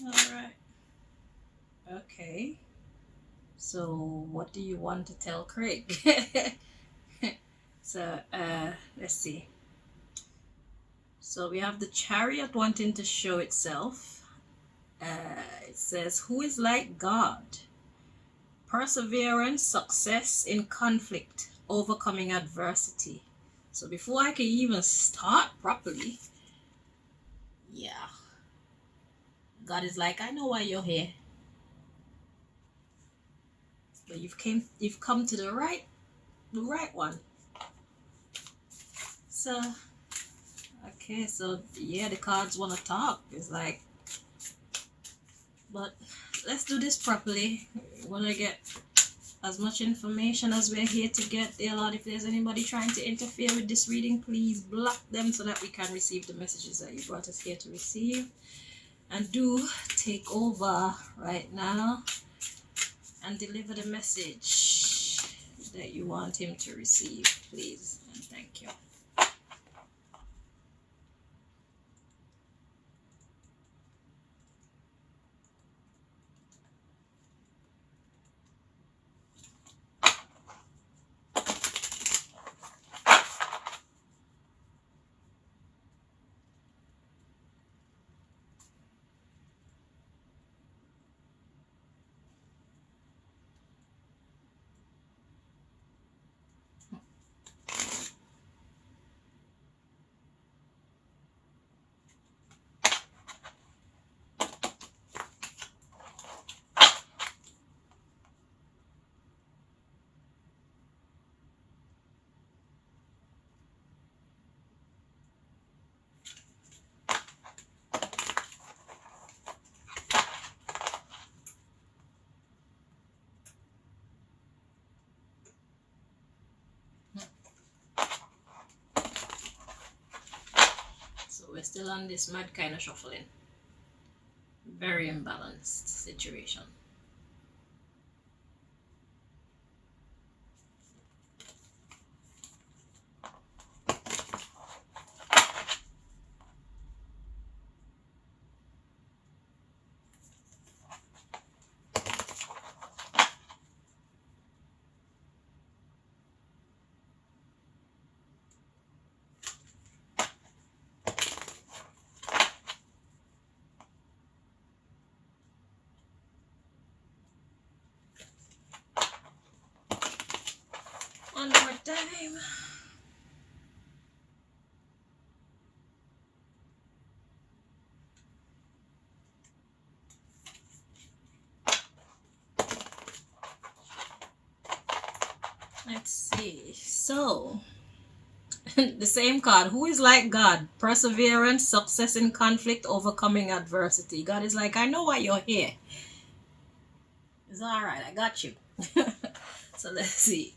All right. Okay. So, what do you want to tell Craig? So, let's see. So, we have the chariot wanting to show itself. It says, "Who is like God? Perseverance, success in conflict, overcoming adversity." So, before I can even start properly, yeah, God is like, "I know why you're here, but you've come to the right one." So, okay, so yeah, the cards want to talk. It's like, but let's do this properly. We want to get as much information as we're here to get. Dear Lord, if there's anybody trying to interfere with this reading, please block them so that we can receive the messages that you brought us here to receive. And do take over right now and deliver the message that you want him to receive, please. And thank you. So we're still on this mad kind of shuffling. Very imbalanced situation. One more time. Let's see. So, the same card. Who is like God? Perseverance, success in conflict, overcoming adversity. God is like, I know why you're here. It's all right. I got you. So let's see.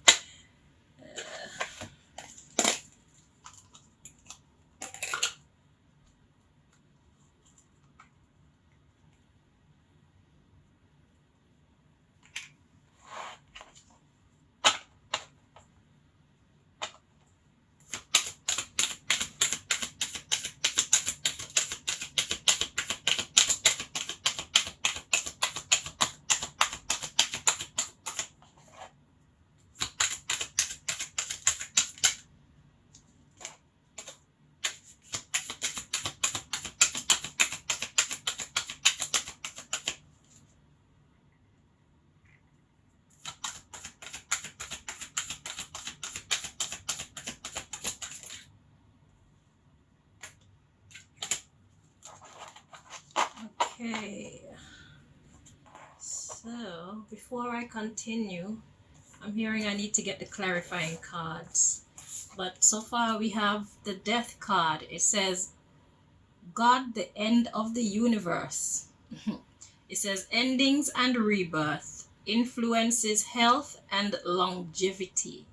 Okay. So before I continue, I'm hearing I need to get the clarifying cards. But so far we have the death card. It says, God, the end of the universe. It says, endings and rebirth influences health and longevity.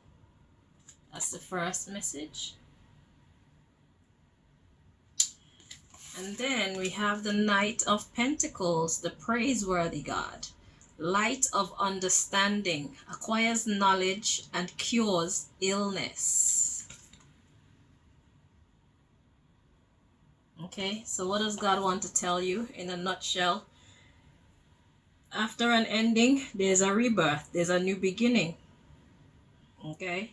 That's the first message. And then we have the Knight of Pentacles, the praiseworthy God. Light of understanding, acquires knowledge and cures illness. Okay, so what does God want to tell you in a nutshell? After an ending, there's a rebirth, there's a new beginning. Okay?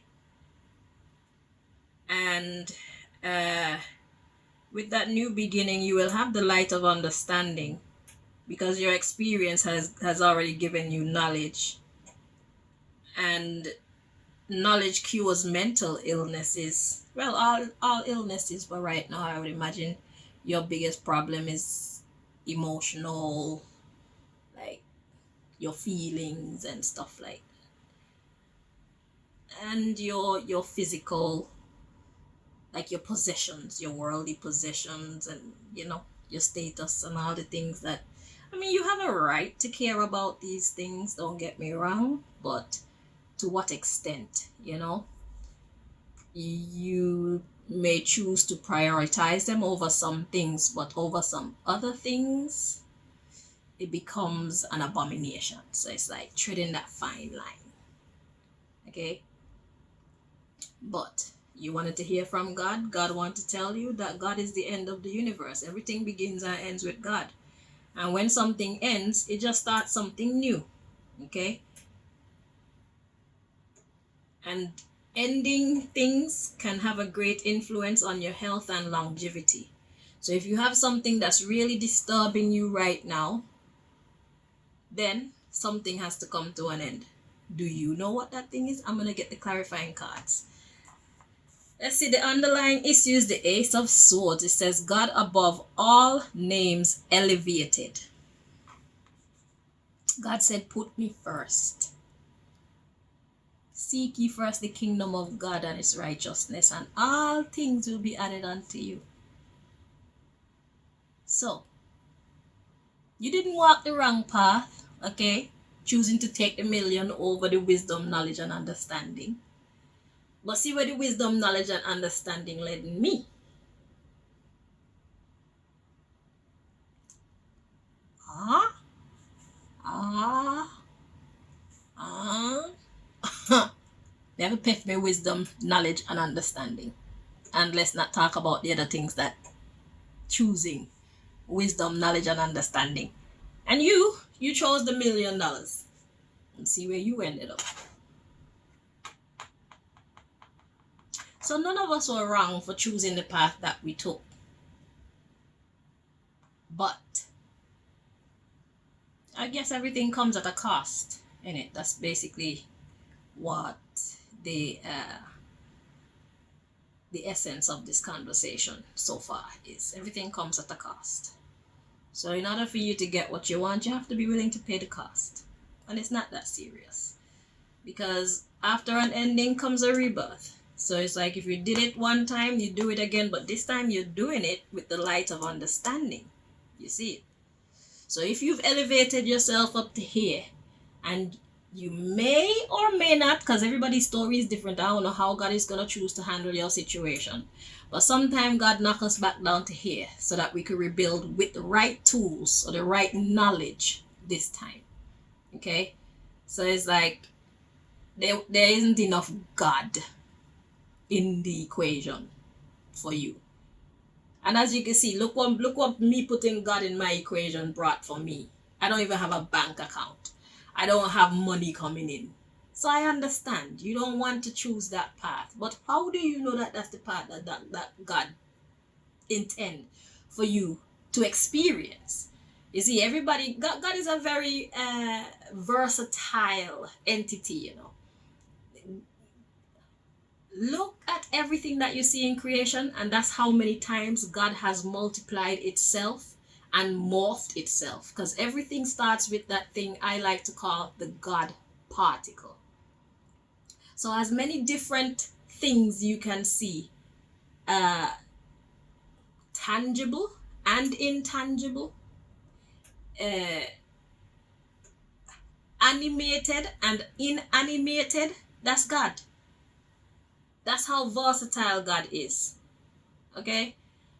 And with that new beginning, you will have the light of understanding because your experience has already given you knowledge. And knowledge cures mental illnesses. Well, all illnesses, but right now I would imagine your biggest problem is emotional, like your feelings and stuff like that. And your physical, like your possessions, your worldly possessions, and your status and all the things that, I mean, you have a right to care about these things, don't get me wrong, but to what extent? You may choose to prioritize them over some things, but over some other things it becomes an abomination. So it's like treading that fine line. Okay, but you wanted to hear from God wanted to tell you that God is the end of the universe. Everything begins and ends with God, and when something ends, it just starts something new. Okay, and ending things can have a great influence on your health and longevity. So if you have something that's really disturbing you right now, then something has to come to an end. Do you know what that thing is? I'm going to get the clarifying cards. Let's see the underlying issues. The Ace of Swords. It says God above all names elevated. God said, put me first. Seek ye first the kingdom of God and his righteousness, and all things will be added unto you. So, you didn't walk the wrong path, okay? Choosing to take the million over the wisdom, knowledge, and understanding. But see where the wisdom, knowledge, and understanding led me. They have a pick me wisdom, knowledge, and understanding. And let's not talk about the other things that choosing wisdom, knowledge, and understanding. And you chose the $1 million. And see where you ended up. So none of us were wrong for choosing the path that we took. But I guess everything comes at a cost, innit? That's basically what the essence of this conversation so far is. Everything comes at a cost. So in order for you to get what you want, you have to be willing to pay the cost. And it's not that serious. Because after an ending comes a rebirth. So it's like if you did it one time, you do it again, but this time you're doing it with the light of understanding. You see it? So if you've elevated yourself up to here, and you may or may not, because everybody's story is different. I don't know how God is going to choose to handle your situation. But sometimes God knocks us back down to here so that we could rebuild with the right tools or the right knowledge this time. Okay? So it's like there isn't enough God in the equation for you. And as you can see, look what me putting God in my equation brought for me. I don't even have a bank account. I don't have money coming in. So I understand. You don't want to choose that path. But how do you know that that's the path that God intend for you to experience? You see, everybody, God is a very versatile entity, Look at everything that you see in creation, and that's how many times God has multiplied itself and morphed itself, because everything starts with that thing I like to call the God particle. So as many different things you can see, tangible and intangible, animated and inanimated, that's God. That's how versatile God is. Okay?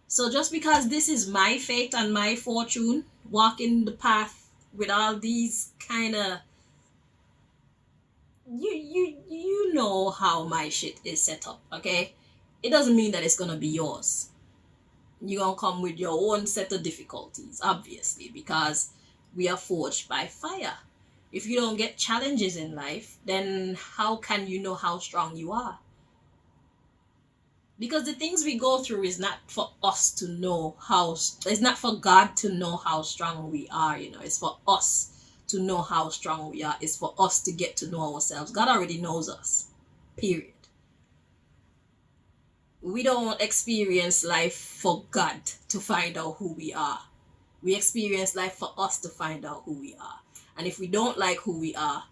So just because this is my fate and my fortune, walking the path with all these kind of, you know how my shit is set up, okay? It doesn't mean that it's gonna be yours. You're gonna come with your own set of difficulties, obviously, because we are forged by fire. If you don't get challenges in life, then how can you know how strong you are? Because the things we go through is not for us to know how, it's not for God to know how strong we are, it's for us to know how strong we are. It's for us to get to know ourselves. God already knows us, period. We don't experience life for God to find out who we are. We experience life for us to find out who we are. And if we don't like who we are,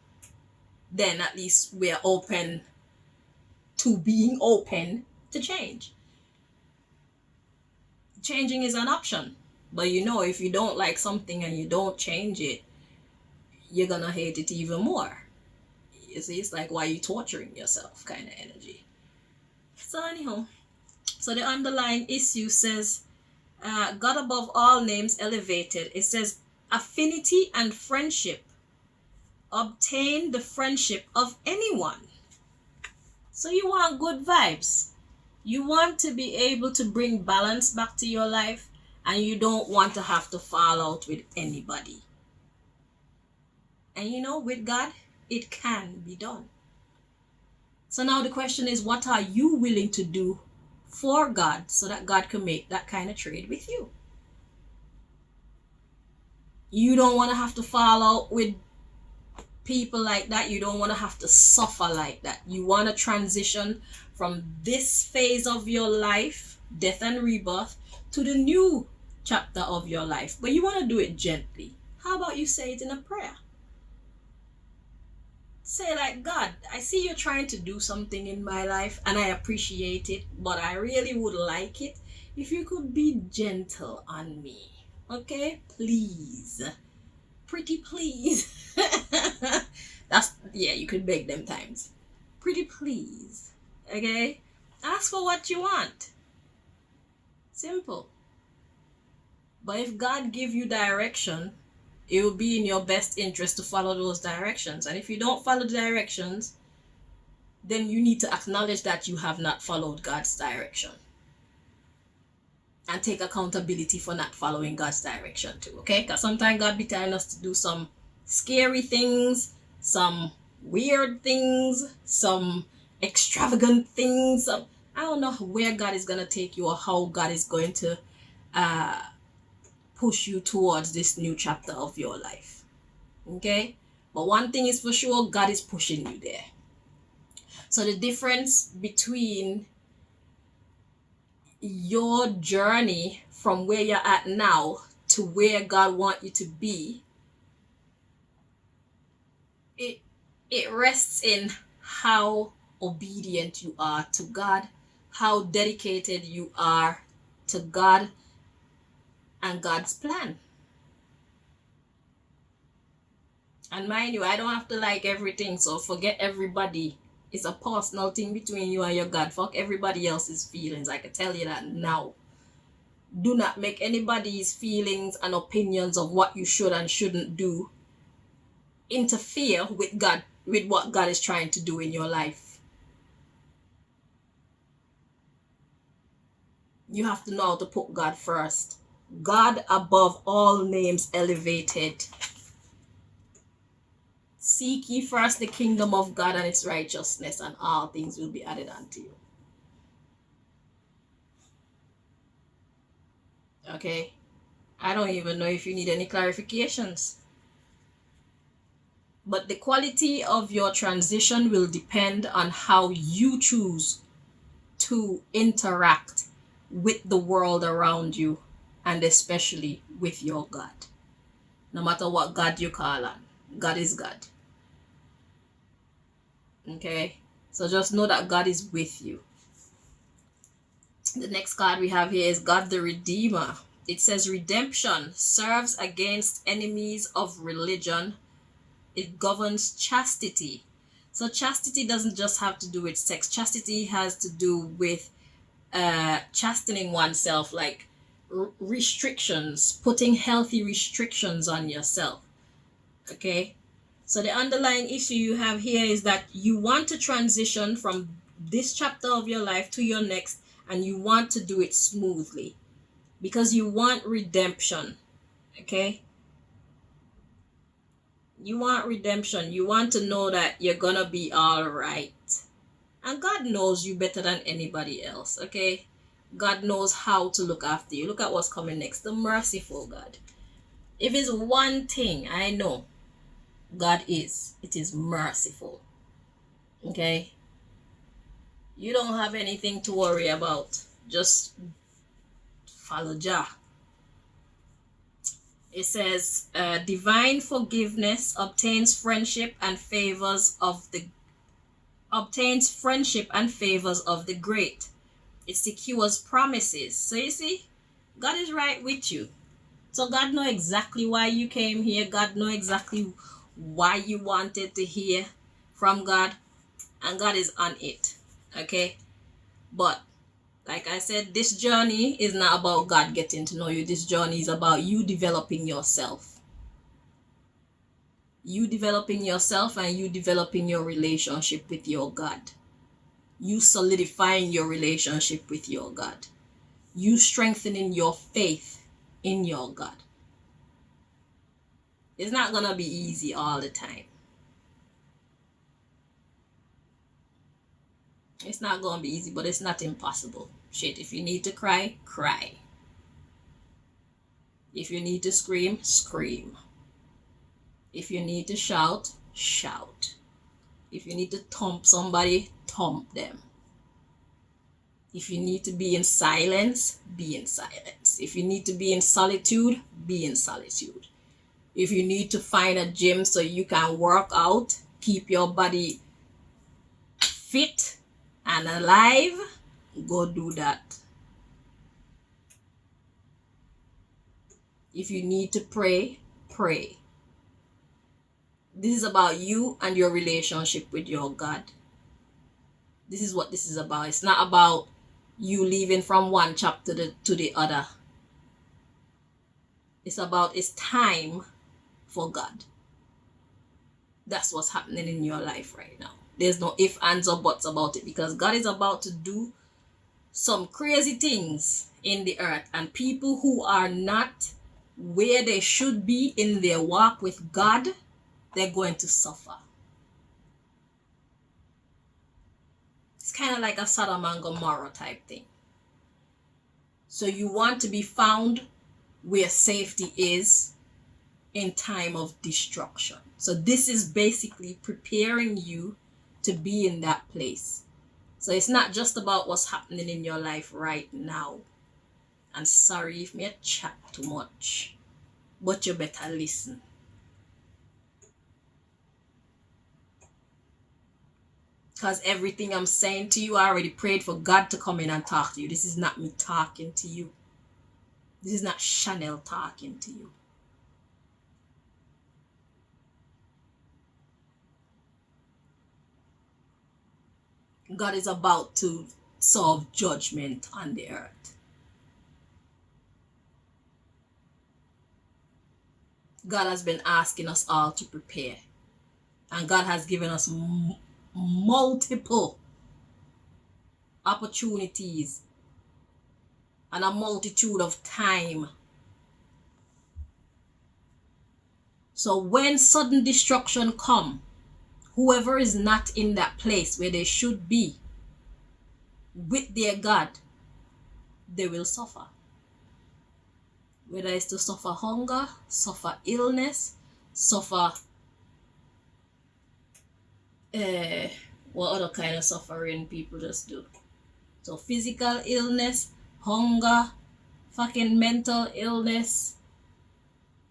then at least we're open to being open to change. Changing is an option. But if you don't like something and you don't change it, you're gonna hate it even more. You see, it's like, why are you torturing yourself kind of energy. So anyhow, so the underlying issue says, God above all names elevated. It says, affinity and friendship. Obtain the friendship of anyone. So you want good vibes. You want to be able to bring balance back to your life, and you don't want to have to fall out with anybody. And with God, it can be done. So now the question is, what are you willing to do for God so that God can make that kind of trade with you? You don't want to have to fall out with people like that. You don't want to have to suffer like that. You want to transition from this phase of your life, death and rebirth, to the new chapter of your life. But you want to do it gently. How about you say it in a prayer? Say like, God, I see you're trying to do something in my life and I appreciate it, but I really would like it if you could be gentle on me. Okay? Please. Pretty please. You could beg them times. Pretty please. Okay? Ask for what you want. Simple. But if God give you direction, it will be in your best interest to follow those directions. And if you don't follow the directions, then you need to acknowledge that you have not followed God's direction. And take accountability for not following God's direction too, okay? Because sometimes God be telling us to do some scary things, some weird things, some extravagant things. I don't know where God is going to take you or how God is going to push you towards this new chapter of your life. Okay? But one thing is for sure, God is pushing you there. So the difference between your journey from where you're at now to where God wants you to be, it rests in how obedient you are to God, how dedicated you are to God and God's plan. And mind you, I don't have to like everything, so forget everybody. It's a personal thing between you and your God. Fuck everybody else's feelings. I can tell you that now. Do not make anybody's feelings and opinions of what you should and shouldn't do interfere with God, with what God is trying to do in your life. You have to know how to put God first. God above all names elevated. Seek ye first the kingdom of God and its righteousness, and all things will be added unto you. Okay? I don't even know if you need any clarifications. But the quality of your transition will depend on how you choose to interact with the world around you, and especially with your God. No matter what God you call on, God is God. Okay? So just know that God is with you. The next card we have here is God the Redeemer. It says redemption serves against enemies of religion. It governs chastity. So chastity doesn't just have to do with sex. Chastity has to do with chastening oneself, like restrictions, putting healthy restrictions on yourself. Okay? So the underlying issue you have here is that you want to transition from this chapter of your life to your next, and you want to do it smoothly because you want redemption. Okay? You want redemption. You want to know that you're gonna be all right. And God knows you better than anybody else, okay? God knows how to look after you. Look at what's coming next. The merciful God. If it's one thing I know God is, it is merciful. Okay? You don't have anything to worry about. Just follow Jah. It says, divine forgiveness obtains friendship and favors of the great. It secures promises. So you see, God is right with you. So God know exactly why you came here. God know exactly why you wanted to hear from God, and God is on it. Okay? But like I said, this journey is not about God getting to know you. This journey is about you developing yourself. You developing yourself and you developing your relationship with your God. You solidifying your relationship with your God. You strengthening your faith in your God. It's not gonna be easy all the time. It's not gonna be easy, but it's not impossible. Shit, if you need to cry, cry. If you need to scream, scream. If you need to shout, shout. If you need to thump somebody, thump them. If you need to be in silence, be in silence. If you need to be in solitude, be in solitude. If you need to find a gym so you can work out, keep your body fit and alive, go do that. If you need to pray, pray. This is about you and your relationship with your God. This is what this is about. It's not about you leaving from one chapter to the other. It's time for God. That's what's happening in your life right now. There's no ifs, ands, or buts about it, because God is about to do some crazy things in the earth, and people who are not where they should be in their walk with God, they're going to suffer. It's kind of like a Sodom and Gomorrah type thing. So you want to be found where safety is in time of destruction. So this is basically preparing you to be in that place. So it's not just about what's happening in your life right now. And sorry if me chat too much, but you better listen. Because everything I'm saying to you, I already prayed for God to come in and talk to you. This is not me talking to you. This is not Chanel talking to you. God is about to serve judgment on the earth. God has been asking us all to prepare. And God has given us multiple opportunities and a multitude of time. So when sudden destruction come, whoever is not in that place where they should be with their God, they will suffer. Whether it's to suffer hunger, suffer illness, suffer what other kind of suffering people just do. So physical illness, hunger, fucking mental illness,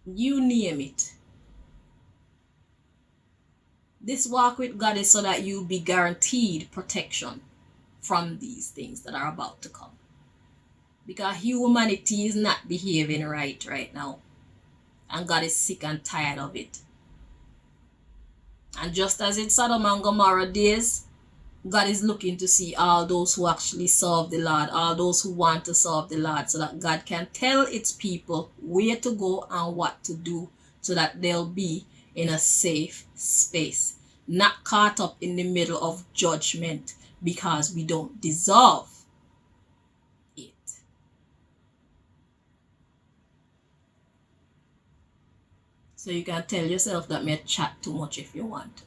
you name it. This walk with God is so that you'll be guaranteed protection from these things that are about to come. Because humanity is not behaving right now. And God is sick and tired of it. And just as in Sodom and Gomorrah days, God is looking to see all those who actually serve the Lord, all those who want to serve the Lord, so that God can tell its people where to go and what to do, so that they'll be in a safe space, not caught up in the middle of judgment because we don't deserve it. So you can tell yourself that may chat too much if you want.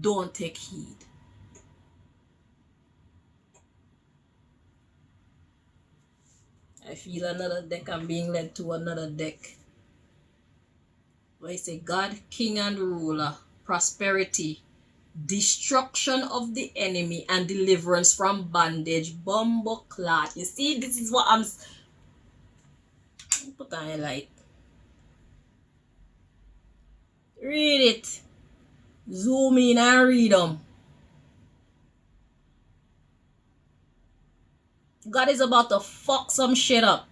Don't take heed. I feel another deck. I'm being led to another deck. Where you say God, King and Ruler, prosperity, destruction of the enemy, and deliverance from bondage. Bumbo clot. You see, this is what I'm... Put on your light. Read it. Zoom in and read them. God is about to fuck some shit up.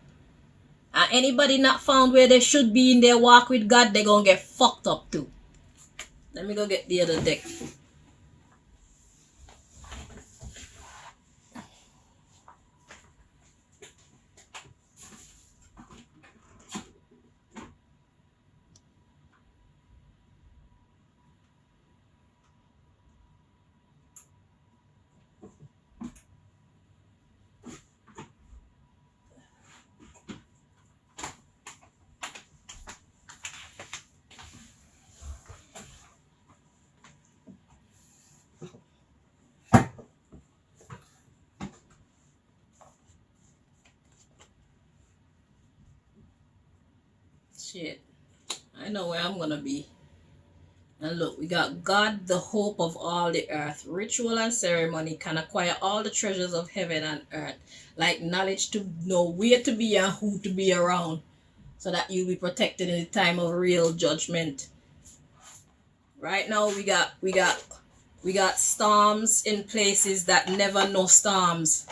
And anybody not found where they should be in their walk with God, they're gonna get fucked up too. Let me go get the other deck. Shit. I know where I'm gonna be. And look, we got God, the hope of all the earth. Ritual and ceremony can acquire all the treasures of heaven and earth, like knowledge to know where to be and who to be around, so that you'll be protected in the time of real judgment. Right now we got storms in places that never know storms.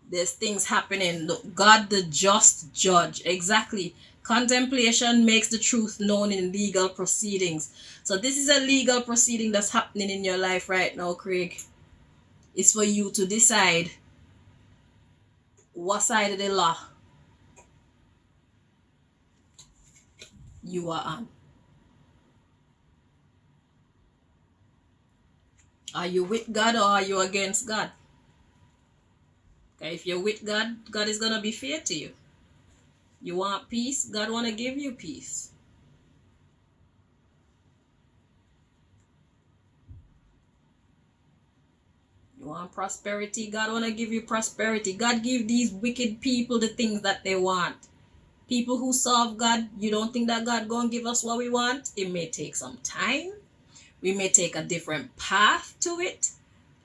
There's things happening. Look, God the just judge. Exactly. Contemplation makes the truth known in legal proceedings. So this is a legal proceeding that's happening in your life right now, Craig. It's for you to decide what side of the law you are on. Are you with God or are you against God? Okay, if you're with God, God is gonna be fair to you. You want peace, God wanna give you peace. You want prosperity, God wanna give you prosperity. God give these wicked people the things that they want. People who serve God, you don't think that God gonna give us what we want? It may take some time. We may take a different path to it.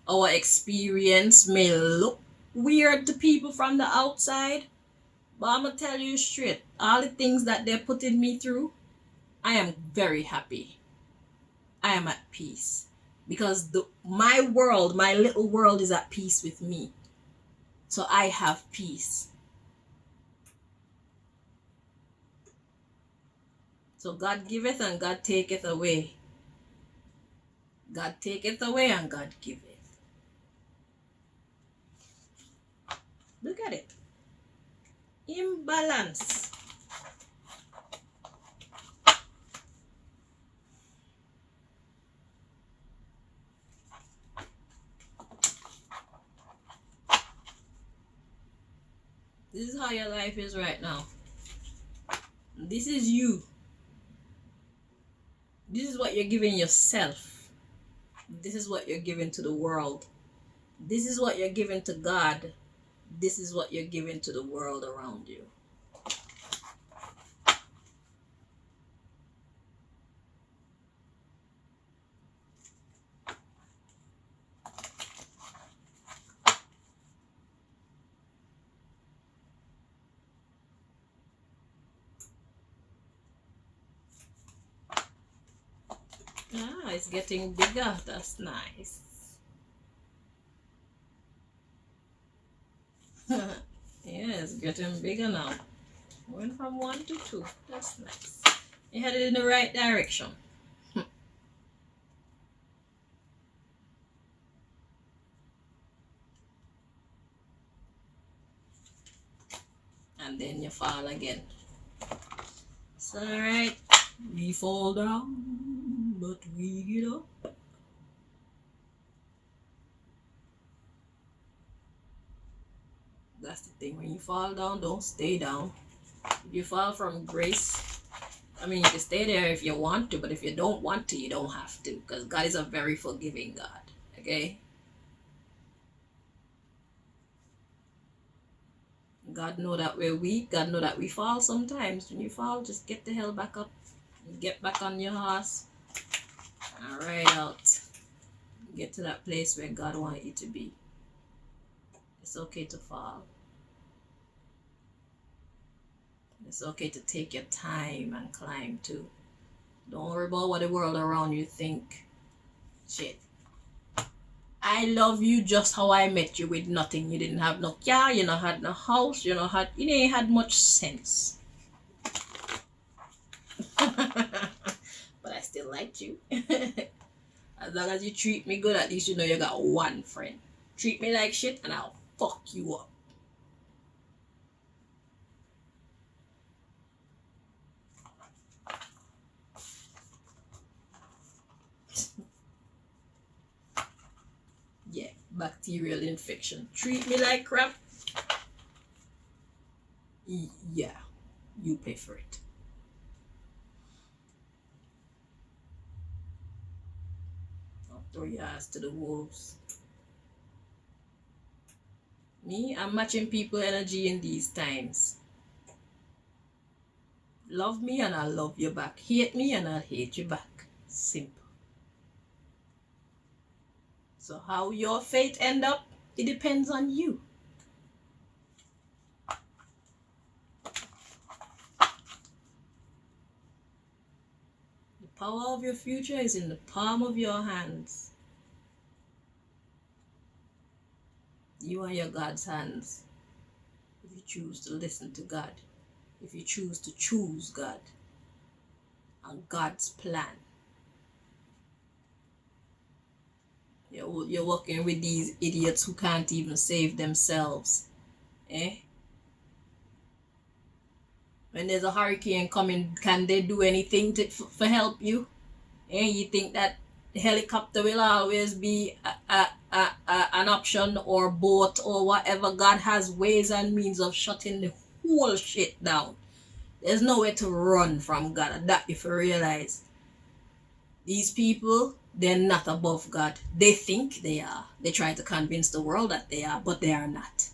Our experience may look weird to people from the outside. But I'm going to tell you straight, all the things that they're putting me through, I am very happy. I am at peace. Because my world, my little world is at peace with me. So I have peace. So God giveth and God taketh away. God taketh away and God giveth. Look at it. Imbalance. This is how your life is right now. This is you. This is what you're giving yourself. This is what you're giving to the world. This is what you're giving to God. This is what you're giving to the world around you. Ah, it's getting bigger. That's nice. Yeah, it's getting bigger now. Went from 1 to 2. That's nice. You headed in the right direction. And then you fall again. It's alright. We fall down, but we get up. That's the thing. When you fall down, don't stay down. If you fall from grace, I mean, you can stay there if you want to, but if you don't want to, you don't have to, because God is a very forgiving God. Okay? God know that we're weak. God know that we fall sometimes. When you fall, just get the hell back up. Get back on your horse and ride out. Get to that place where God wants you to be. It's okay to fall. It's okay to take your time and climb too. Don't worry about what the world around you think. Shit. I love you just how I met you, with nothing. You didn't have no car, you not had no house, you ain't had much sense. But I still liked you. As long as you treat me good, at least you know you got one friend. Treat me like shit and I'll fuck you up. Yeah, bacterial infection. Treat me like crap. Yeah, you pay for it. I'll throw your ass to the wolves. Me, I'm matching people energy in these times. Love me and I'll love you back. Hate me and I'll hate you back. Simple. So how your fate end up, it depends on you. The power of your future is in the palm of your hands. You are your God's hands. If you choose to listen to God. If you choose to choose God and God's plan. You're working with these idiots who can't even save themselves. When there's a hurricane coming, can they do anything for help you? You think that helicopter will always be an option, or boat or whatever? God has ways and means of shutting the whole shit down. There's nowhere to run from God. That if you realize. These people, they're not above God. They think they are. They try to convince the world that they are, but they are not.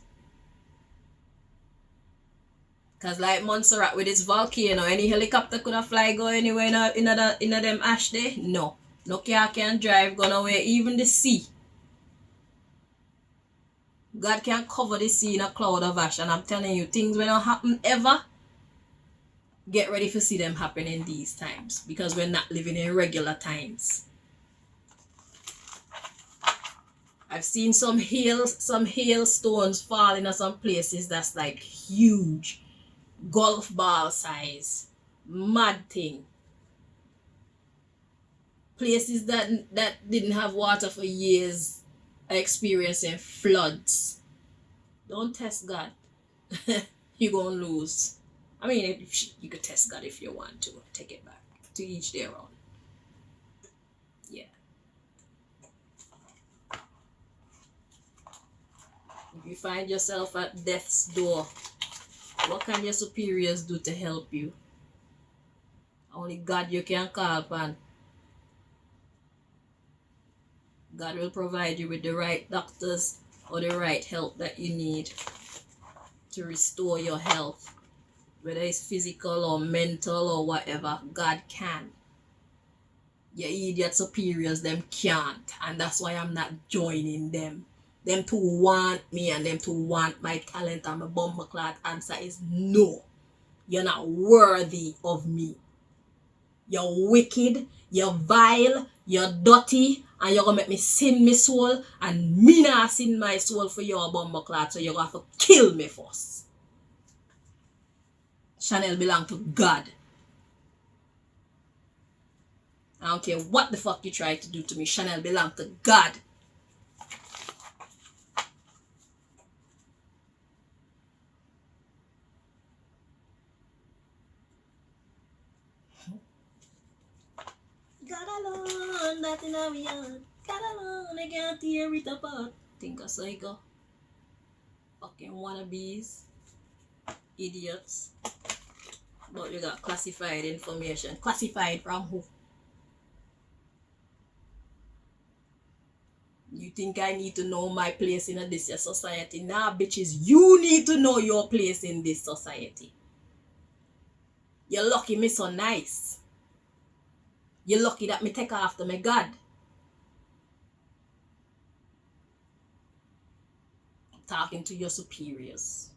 Because like Montserrat with its volcano, any helicopter could have fly go anywhere in them ash there? No. No car can drive, go nowhere, even the sea. God can cover the sea in a cloud of ash, and I'm telling you, things will not happen ever. Get ready to see them happen in these times, because we're not living in regular times. I've seen some hailstones falling in some places that's like huge. Golf ball size. Mad thing. Places that didn't have water for years are experiencing floods. Don't test God. You're going to lose. I mean, you could test God if you want to. Take it back. To each their own. Yeah. If you find yourself at death's door, what can your superiors do to help you? Only God you can call upon. God will provide you with the right doctors or the right help that you need to restore your health. Whether it's physical or mental or whatever, God can. Your idiot superiors, them can't. And that's why I'm not joining them. Them to want me and them to want my talent, and my bumbleclad answer is no. You're not worthy of me. You're wicked, you're vile, you're dirty, and you're gonna make me sin my soul, and me not sin my soul for your bumbleclad, so you're gonna have to kill me first. Chanel belong to God. I don't care what the fuck you try to do to me. Chanel belong to God. God alone, nothing I want. God alone, I can't tear it apart. Think I say go. Fucking wannabes. Idiots. But you got classified information. Classified from who? You think I need to know my place in this society? Nah, bitches, you need to know your place in this society. You're lucky me so nice. You're lucky that me take after my God. Talking to your superiors.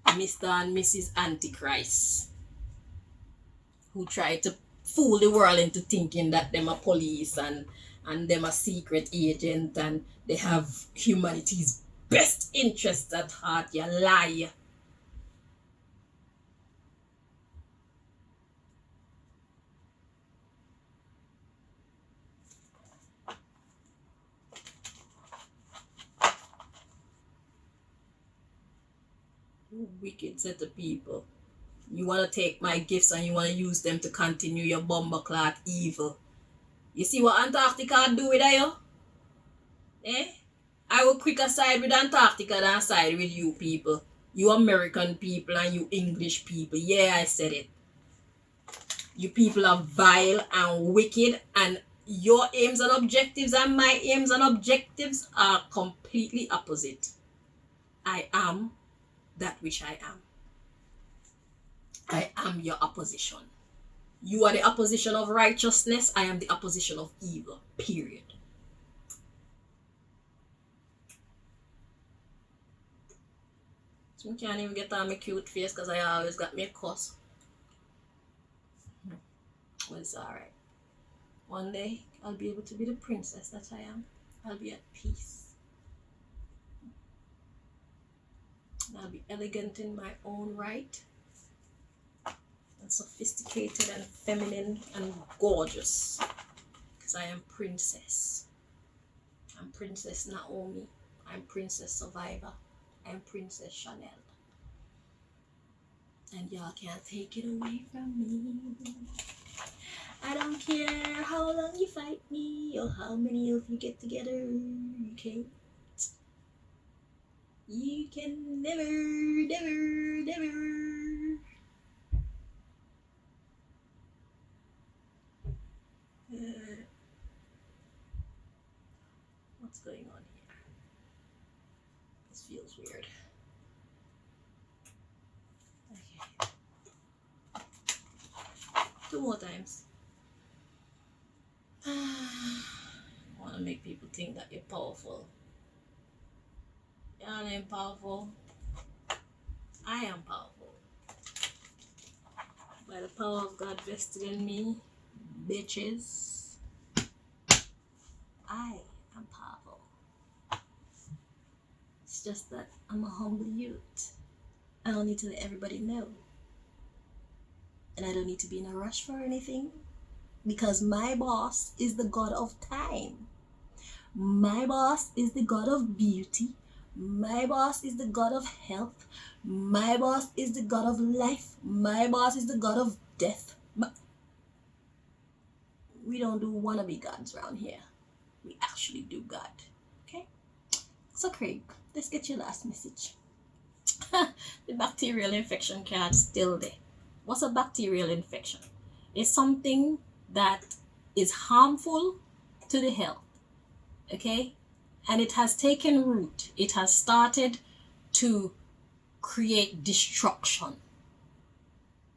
Mr. and Mrs. Antichrist, who try to fool the world into thinking that them are police and them a secret agent and they have humanity's best interests at heart. You lie. You wicked set of people. You want to take my gifts and you want to use them to continue your bomberclot evil. You see what Antarctica do with you? Eh? I will quicker side with Antarctica than side with you people. You American people and you English people. Yeah, I said it. You people are vile and wicked, and your aims and objectives and my aims and objectives are completely opposite. I am that which I am. I am your opposition. You are the opposition of righteousness. I am the opposition of evil. Period. So I can't even get on my cute face because I always got me a cuss. But it's alright. One day I'll be able to be the princess that I am. I'll be at peace. I'll be elegant in my own right. And sophisticated and feminine and gorgeous. Because I am princess. I'm Princess Naomi. I'm Princess Survivor. I'm Princess Chanel. And y'all can't take it away from me. I don't care how long you fight me or how many of you get together. You can't. You can never, never, never. What's going on here? This feels weird. Okay. 2 more times. I want to make people think that you're powerful. I am powerful. I am powerful. By the power of God vested in me, bitches, I am powerful. It's just that I'm a humble youth. I don't need to let everybody know. And I don't need to be in a rush for anything. Because my boss is the God of time. My boss is the God of beauty. My boss is the God of health. My boss is the God of life. My boss is the God of death. We don't do wannabe gods around here. We actually do God. Okay? So Craig, let's get your last message. The bacterial infection card still there. What's a bacterial infection? It's something that is harmful to the health. Okay? And it has taken root. It has started to create destruction.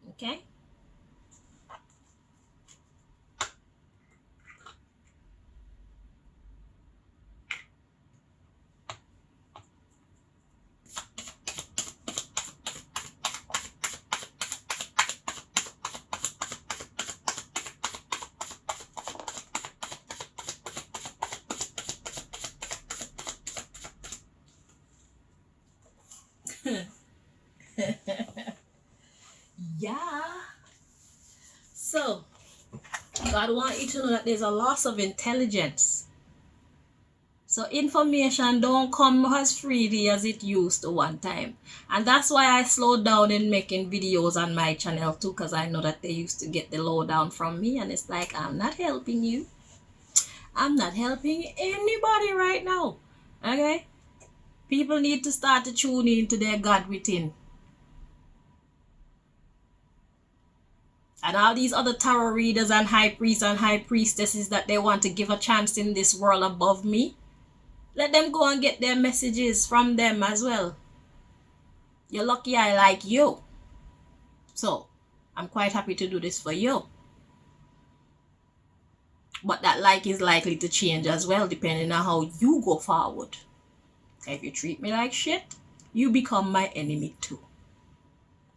Okay? Yeah. So, God wants you to know that there's a loss of intelligence. So information don't come as freely as it used to one time. And that's why I slowed down in making videos on my channel too, because I know that they used to get the lowdown from me, and it's like, I'm not helping you. I'm not helping anybody right now. Okay? People need to start to tune into their God within. And all these other tarot readers and high priests and high priestesses that they want to give a chance in this world above me, let them go and get their messages from them as well. You're lucky I like you. So, I'm quite happy to do this for you. But that like is likely to change as well depending on how you go forward. If you treat me like shit, you become my enemy too.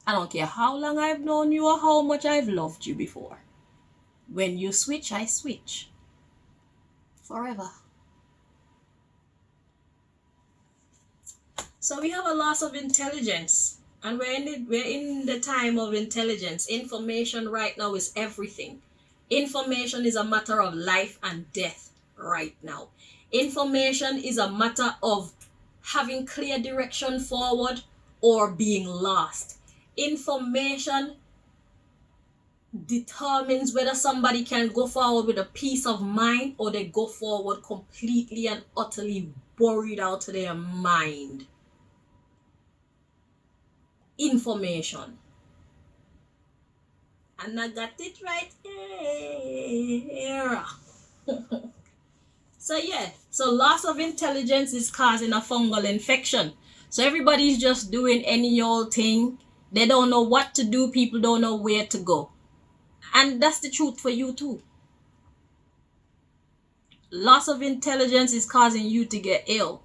I don't care how long I've known you or how much I've loved you before. When you switch, I switch. Forever. So we have a loss of intelligence. And we're in the time of intelligence. Information right now is everything. Information is a matter of life and death right now. Information is a matter of having clear direction forward or being lost. Information determines whether somebody can go forward with a peace of mind or they go forward completely and utterly worried out of their mind. Information. And I got it right here. So loss of intelligence is causing a fungal infection. So everybody's just doing any old thing. They don't know what to do. People don't know where to go. And that's the truth for you too. Loss of intelligence is causing you to get ill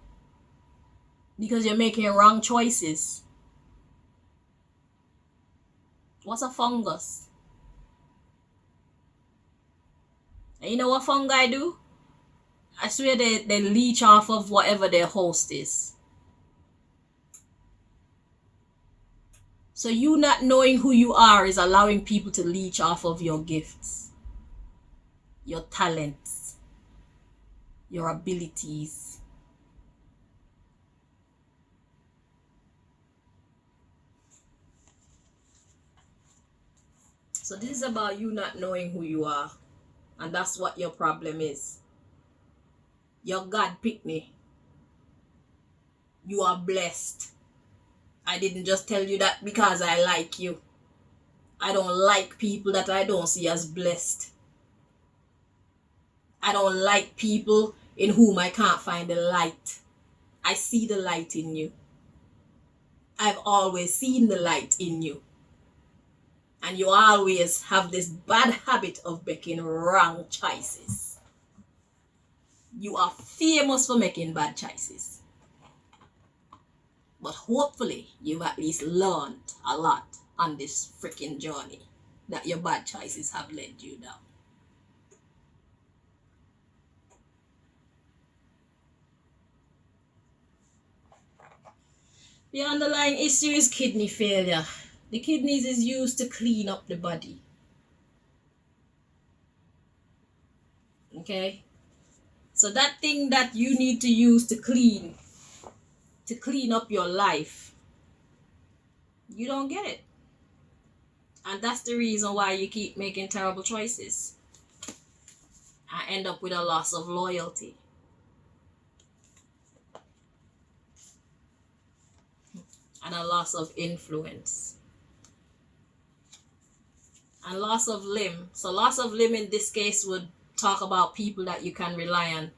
because you're making wrong choices. What's a fungus? And you know what fungi do? I swear they leech off of whatever their host is. So you not knowing who you are is allowing people to leech off of your gifts, your talents, your abilities. So this is about you not knowing who you are. And that's what your problem is. Your God picked me. You are blessed. I didn't just tell you that because I like you. I don't like people that I don't see as blessed. I don't like people in whom I can't find the light. I see the light in you. I've always seen the light in you. And you always have this bad habit of making wrong choices. You are famous for making bad choices. But hopefully you've at least learned a lot on this freaking journey that your bad choices have led you down. The underlying issue is kidney failure. The kidneys is used to clean up the body. Okay? So that thing that you need to use to clean up your life, you don't get it. And that's the reason why you keep making terrible choices. I end up with a loss of loyalty. And a loss of influence. And loss of limb. So loss of limb in this case would talk about people that you can rely on.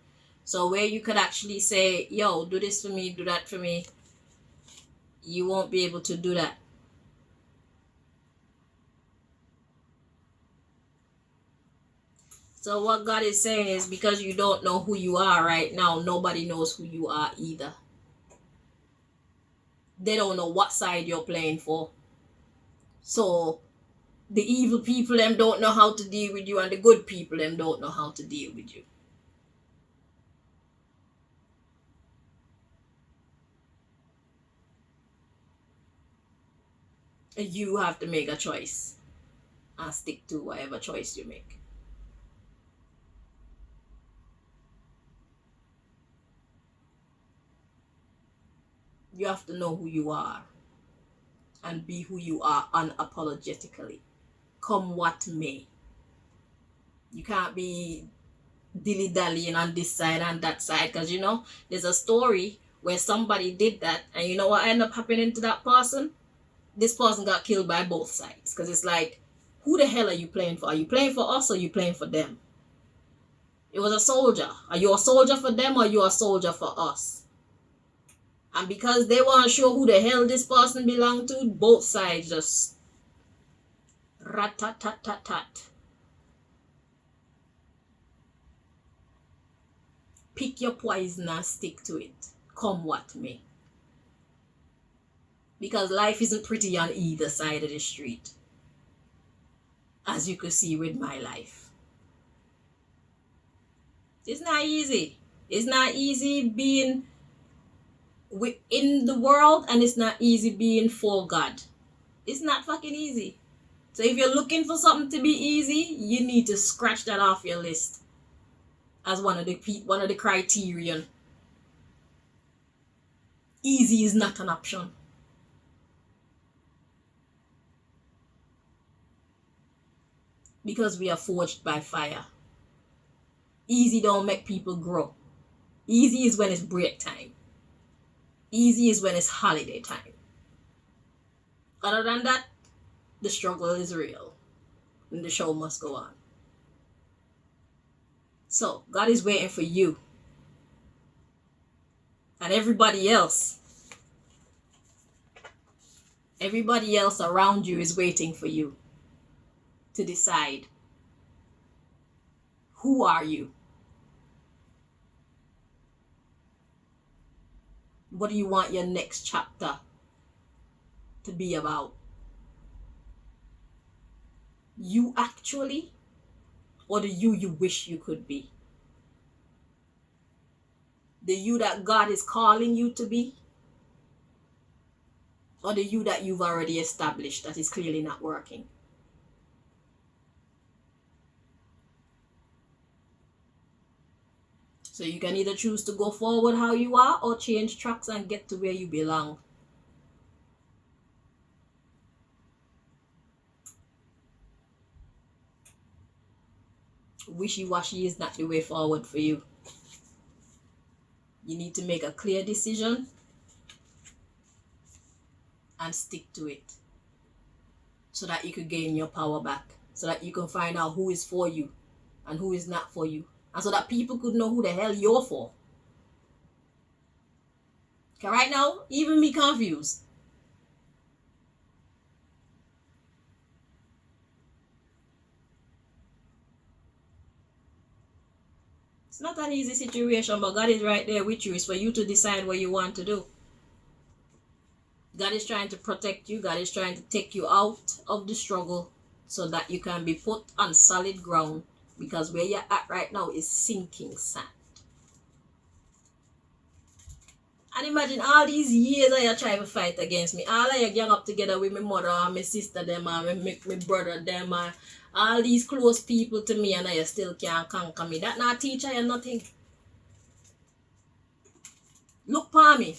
So where you could actually say, yo, do this for me, do that for me. You won't be able to do that. So what God is saying is because you don't know who you are right now, nobody knows who you are either. They don't know what side you're playing for. So the evil people them don't know how to deal with you and the good people them don't know how to deal with you. And you have to make a choice and stick to whatever choice you make. You have to know who you are and be who you are unapologetically, come what may. You can't be dilly-dallying on this side and that side, because there's a story where somebody did that, and you know what ended up happening to that person? This person got killed by both sides, because it's like, who the hell are you playing for? Are you playing for us or are you playing for them? It was a soldier. Are you a soldier for them or are you a soldier for us? And because they want to show who the hell this person belonged to, both sides just rat-tat-tat-tat-tat. Pick your poison and stick to it, come what may. Because life isn't pretty on either side of the street, as you could see with my life. It's not easy. It's not easy being in the world, and it's not easy being for God. It's not fucking easy. So if you're looking for something to be easy, you need to scratch that off your list as one of the criterion. Easy is not an option. Because we are forged by fire. Easy don't make people grow. Easy is when it's break time. Easy is when it's holiday time. Other than that, the struggle is real. And the show must go on. So, God is waiting for you. And everybody else. Everybody else around you is waiting for you to decide, who are you? What do you want your next chapter to be about? You actually, or the you wish you could be? The you that God is calling you to be? Or the you that you've already established that is clearly not working? So you can either choose to go forward how you are or change tracks and get to where you belong. Wishy-washy is not the way forward for you. You need to make a clear decision and stick to it, so that you could gain your power back, so that you can find out who is for you and who is not for you, and so that people could know who the hell you're for. Okay, right now, even me confused. It's not an easy situation, but God is right there with you. It's for you to decide what you want to do. God is trying to protect you. God is trying to take you out of the struggle so that you can be put on solid ground, because where you're at right now is sinking sand. And imagine all these years I trying to fight against me. All I gang up together with my mother and my sister them and my brother them and all these close people to me, and I still can't conquer me. That not teach you nothing. Look for me.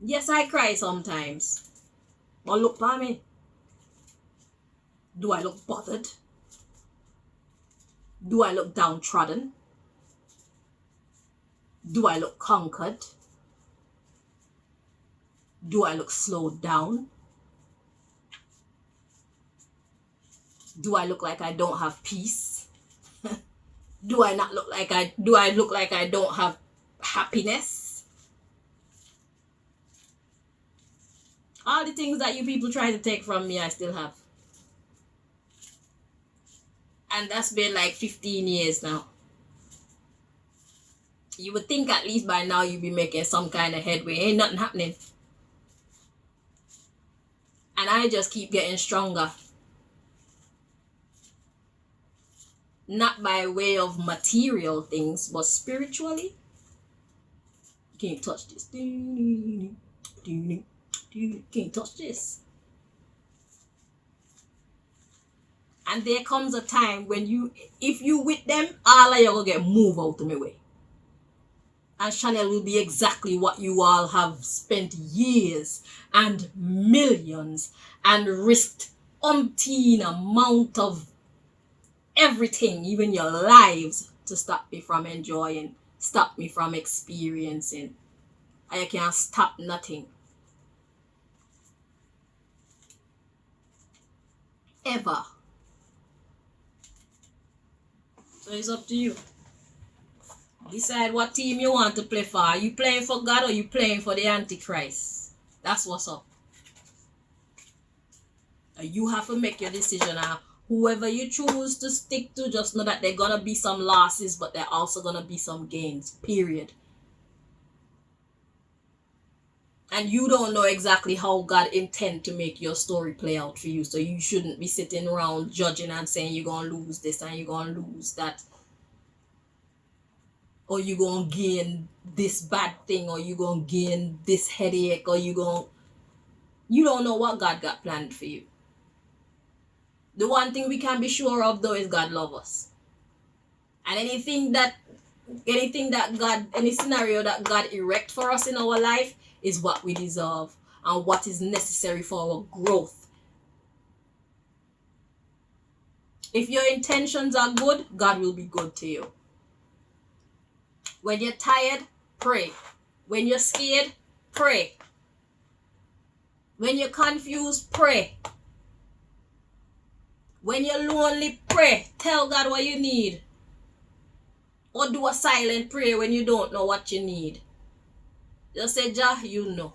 Yes, I cry sometimes. But look for me. Do I look bothered? Do I look downtrodden? Do I look conquered? Do I look slowed down? Do I look like I don't have peace? Do I look like I don't have happiness? All the things that you people try to take from me, I still have. And that's been like 15 years now. You would think at least by now you'd be making some kind of headway. Ain't nothing happening. And I just keep getting stronger. Not by way of material things, but spiritually. You can't touch this. Can't touch this. And there comes a time when if you with them, all of you will get moved out of my way. And Chanel will be exactly what you all have spent years and millions and risked umpteen amount of everything, even your lives, to stop me from enjoying, stop me from experiencing. And you can't stop nothing. Ever. So it's up to you. Decide what team you want to play for. Are you playing for God or you playing for the Antichrist? That's what's up. You have to make your decision. Whoever you choose to stick to, just know that there are going to be some losses, but there are also going to be some gains. Period. And you don't know exactly how God intend to make your story play out for you. So you shouldn't be sitting around judging and saying you're going to lose this and you're going to lose that. Or you're going to gain this bad thing, or you're going to gain this headache, or you don't know what God got planned for you. The one thing we can be sure of though is God loves us. And anything that God, any scenario that God erect for us in our life is what we deserve and what is necessary for our growth. If your intentions are good, God will be good to you. When you're tired, pray. When you're scared, pray. When you're confused, pray. When you're lonely, pray. Tell God what you need. Or do a silent prayer when you don't know what you need. Just say, Jah, you know.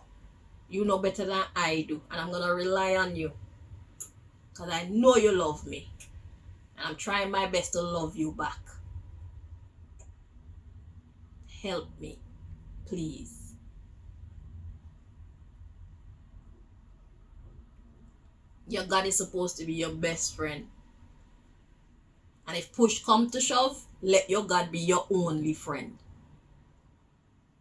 You know better than I do. And I'm going to rely on you. Because I know you love me. And I'm trying my best to love you back. Help me, please. Your God is supposed to be your best friend. And if push come to shove, let your God be your only friend.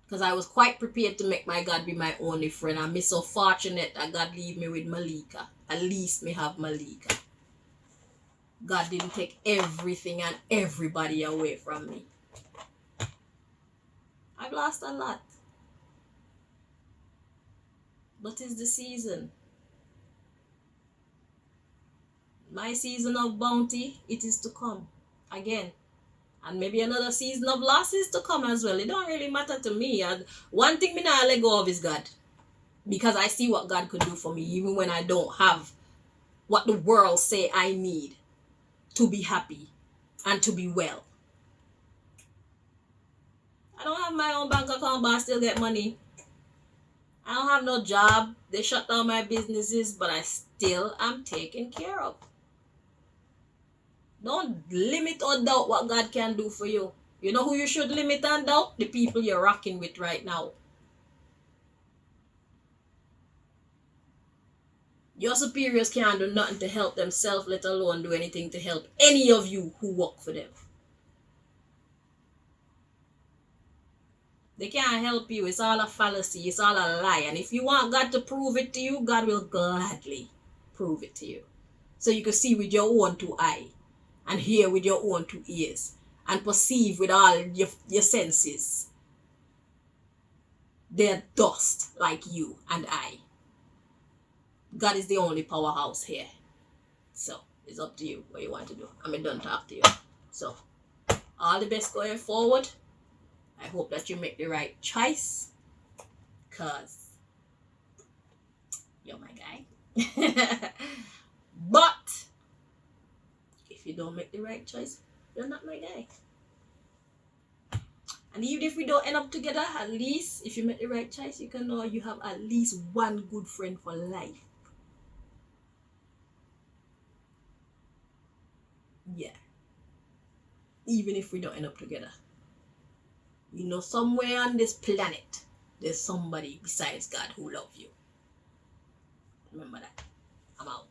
Because I was quite prepared to make my God be my only friend. I'm so fortunate that God leave me with Malika. At least me have Malika. God didn't take everything and everybody away from me. I've lost a lot. But it's the season. My season of bounty, it is to come again. And maybe another season of losses to come as well. It don't really matter to me. And one thing me not let go of is God. Because I see what God could do for me even when I don't have what the world say I need to be happy and to be well. I don't have my own bank account, but I still get money. I don't have no job. They shut down my businesses, but I still am taken care of. Don't limit or doubt what God can do for you. You know who you should limit and doubt? The people you're rocking with right now. Your superiors can't do nothing to help themselves, let alone do anything to help any of you who work for them. They can't help you. It's all a fallacy. It's all a lie. And if you want God to prove it to you, God will gladly prove it to you. So you can see with your own two eyes, and hear with your own two ears, and perceive with all your senses. They're dust like you and I. God is the only powerhouse here. So it's up to you what you want to do. I'm done talk to you. So all the best going forward. I hope that you make the right choice. Because you're my guy. But if you don't make the right choice, you're not my guy. And even if we don't end up together, at least if you make the right choice, you can know you have at least one good friend for life. Yeah. Even if we don't end up together. You know, somewhere on this planet, there's somebody besides God who loves you. Remember that. I'm out.